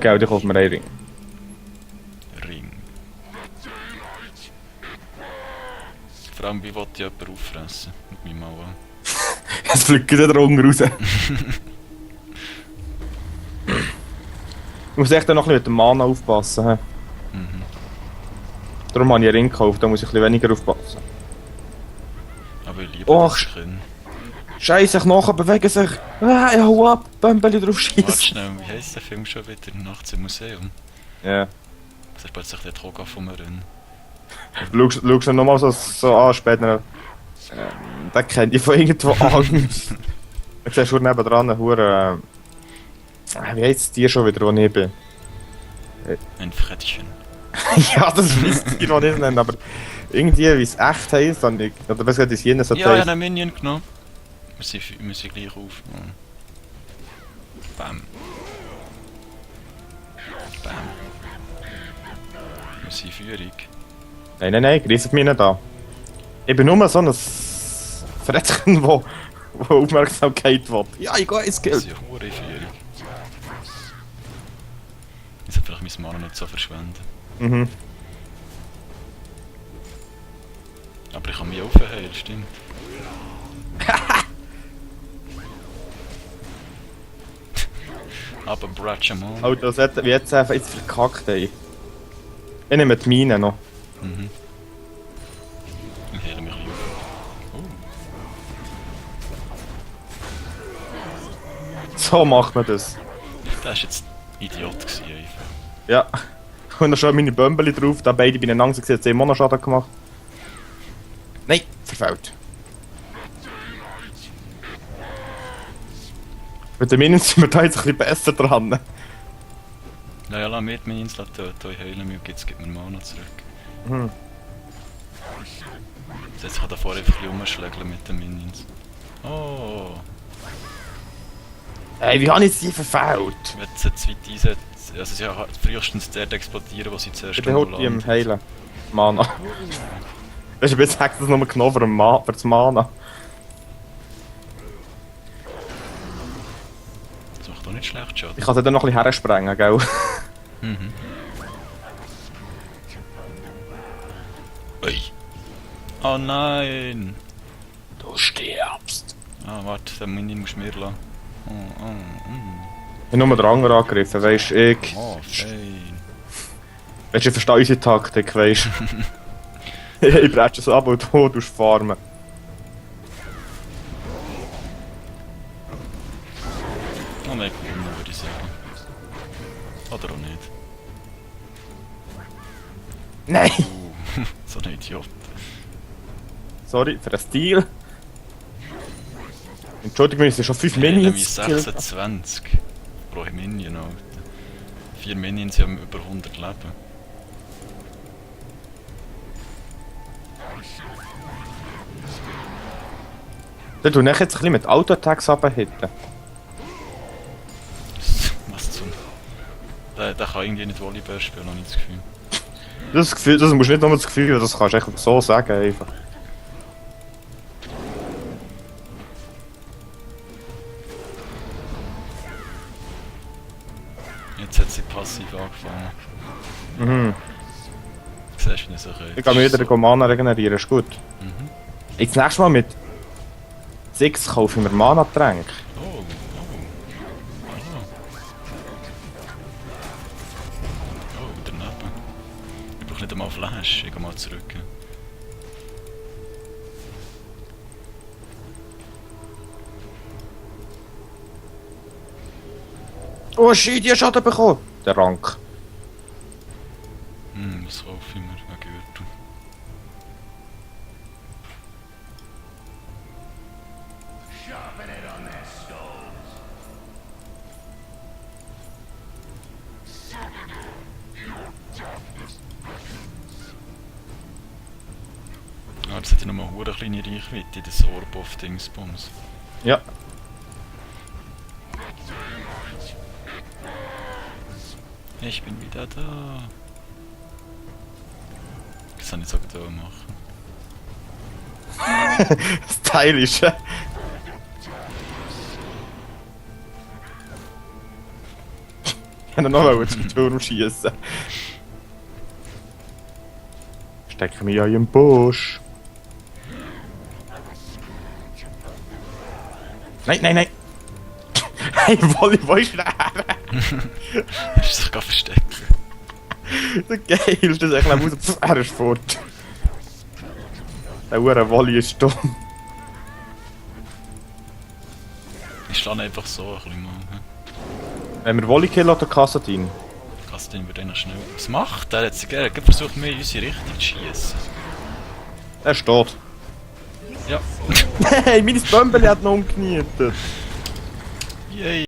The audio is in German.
Geld, ich kaufe mir einen Ring. Ring. Vor allem, wie will ich jemanden auffressen? Mit meinem Mauer. Es fliegt wieder unten raus. Ich muss echt noch ein bisschen mit dem Mana aufpassen. He? Mhm. Darum habe ich einen Ring gekauft, da muss ich ein bisschen weniger aufpassen. Aber ich liebe Och. das Skin. Scheiße, Knochen bewegen sich. Ah, ja, hau ab, Bömbeli drauf Warte schießen. schnell, wie heisst der Film schon wieder? Nachts im Museum? Ja. Das ist plötzlich der Toga von mir rein. Schaust du nochmal so an, später. Den kennt ich von irgendwo anders. Ich sehe schon nebendran einen Huren. Wie heisst die schon wieder, wo ich bin? Ein Frettchen. Ja, das wisst ihr noch nicht nennen, aber irgendwie, wie es echt heisst, dann nicht. Oder besser gesagt, wie es jenes so Ja, ich habe heisst. einen Minion genommen. Wir sind gleich auf. Bam. Bam. Wir sind Führung. Nein, greift mich nicht an. Ich bin nur so ein Frettchen, wo Aufmerksamkeit will. Ja, ich gehe ins Wir Geld. sind hure Führung. Ich sollte vielleicht mein Mana nicht so verschwenden. Mhm. Aber ich kann mich aufheilen, stimmt. Aber Bratschamon. Alter, das hat wie jetzt einfach jetzt verkackt, ey. Ich nehme die Mine noch. Mhm. Ich heile mich auf. So macht man das. Das war jetzt Idiot gewesen, einfach. Ja. Und dann schon meine Bömbeli drauf, da beide beieinander gesehen, hat 10 Monaschaden gemacht. Nein, verfehlt. Mit den Minions sind wir da jetzt ein bisschen besser dran. Naja, lass mir die Minions töten, ich heile mich und gib mir Mana zurück. Mhm. Jetzt kann ich davor einfach ein bisschen rumschlägeln mit den Minions. Oh, Ey, wie habe ich sie verfehlt? wenn sie zu weit einsetzen, also sie haben frühestens dort explodieren, wo sie zuerst Ich bin heute im Heilen. Mana. Das ist jetzt hat das nur genommen für das Mana. Das macht doch nicht schlecht, Schaden. Ich kann sie dann noch ein bisschen hersprengen, gell? Mhm. Ui. Oh nein! Du stirbst. Ah, warte, den Minion musst du mir lassen. Oh, Ich habe nur den anderen angegriffen, weisst du, ich. oh, fein. Weisst du, ich verstehe unsere Taktik, weisst du. Ich bretsche es ab und du farmen. Oh nein, gewonnen, würde ich sagen. Oder auch nicht. Nein! So ein Idiot. Sorry für den Stil. Entschuldigung, es sind schon 5 Ich heile mich Minions. 26 pro Minion, Alter. 4 Minions haben über 100 Leben. Dann tu ich jetzt ein bisschen mit Auto-Attacks abhitten. Was zum... Der kann irgendwie nicht Volleyball spielen, habe ich das Gefühl. Das musst du nicht nur das Gefühl, das kannst du einfach so sagen. Einfach. Jetzt hat sie passiv angefangen. Mhm. Siehst du, wie er sich Ich kann mir wieder Mana regenerieren, ist gut. Mhm. Jetzt nächstes Mal mit 6 kaufe ich mir Mana-Tränk. Oh, oh. Oh, daneben. Ich brauche nicht einmal Flash, ich gehe mal zurück. Oh shit, ich habe Schaden bekommen! Der Rank. Was kaufe ich mir? Ein Gürtel. Ah, das hat ja nochmal eine kleine Reichweite, das Orb auf Dingsbums. Ja. Ich bin wieder da. Das kann ich sogar da machen. Stylisch. Wenn er noch zum Turm schießen. Stecke mich an im Busch. Nein, nein, nein! Hey, Wolli, wo ist der? Er ist sich gerade verstecken. So geil, ist das echt raus. Pff, er ist fort. Der Hure Wolli ist dumm. Ich schlage einfach so ein bisschen mal. Wenn wir Wolli killen oder Kassatin? Kastin wird noch schnell. Was macht der jetzt? Er hat versucht, mir in unsere Richtung zu schießen. Er steht. Ja. Hey, mein Bömbeli hat noch umgenietet. Yay.